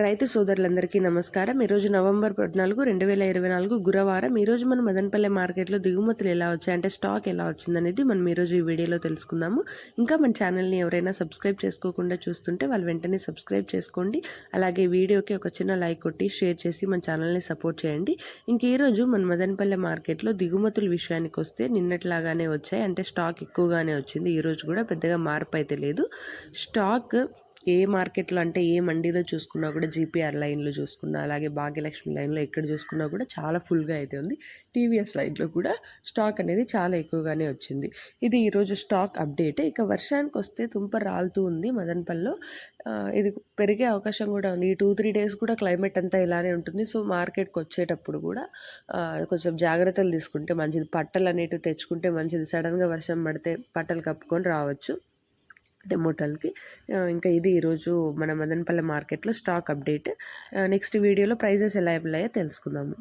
రైతు సోదరులందరికీ నమస్కారం. ఈరోజు నవంబర్ 14, 2024 గురువారం. ఈరోజు మనం మదనపల్లె మార్కెట్లో దిగుమతులు ఎలా వచ్చాయి, అంటే స్టాక్ ఎలా వచ్చిందనేది మనం ఈరోజు ఈ వీడియోలో తెలుసుకుందాము. ఇంకా మన ఛానల్ని ఎవరైనా సబ్స్క్రైబ్ చేసుకోకుండా చూస్తుంటే వాళ్ళు వెంటనే సబ్స్క్రైబ్ చేసుకోండి. అలాగే వీడియోకి ఒక చిన్న లైక్ కొట్టి షేర్ చేసి మన ఛానల్ని సపోర్ట్ చేయండి. ఇంక ఈరోజు మన మదనపల్లె మార్కెట్లో దిగుమతుల విషయానికి వస్తే నిన్నట్లాగానే వచ్చాయి, అంటే స్టాక్ ఎక్కువగానే వచ్చింది. ఈరోజు కూడా పెద్దగా మార్పు అయితే లేదు. స్టాక్ ఏ మార్కెట్లో అంటే ఏ మండీలో చూసుకున్నా కూడా, జీపీఆర్ లైన్లో చూసుకున్నా, అలాగే భాగ్యలక్ష్మి లైన్లో ఎక్కడ చూసుకున్నా కూడా చాలా ఫుల్గా అయితే ఉంది. టీవీఎస్ లైన్లో కూడా స్టాక్ అనేది చాలా ఎక్కువగానే వచ్చింది. ఇది ఈరోజు స్టాక్ అప్డేట్. ఇక వర్షానికి వస్తే తుంప రాలుతూ ఉంది మదనపల్లిలో. ఇది పెరిగే అవకాశం కూడా ఉంది. ఈ 2-3 డేస్ కూడా క్లైమేట్ అంతా ఇలానే ఉంటుంది. సో మార్కెట్కి వచ్చేటప్పుడు కూడా కొంచెం జాగ్రత్తలు తీసుకుంటే మంచిది. పట్టలు అనేటివి తెచ్చుకుంటే మంచిది. సడన్గా వర్షం పడితే పట్టలు కప్పుకొని రావచ్చు టమోటాలకి. ఇంకా ఇది ఈరోజు మన మదనపల్లె మార్కెట్లో స్టాక్ అప్డేట్. నెక్స్ట్ వీడియోలో ప్రైజెస్ ఎలా అయ్యాయో తెలుసుకుందాము.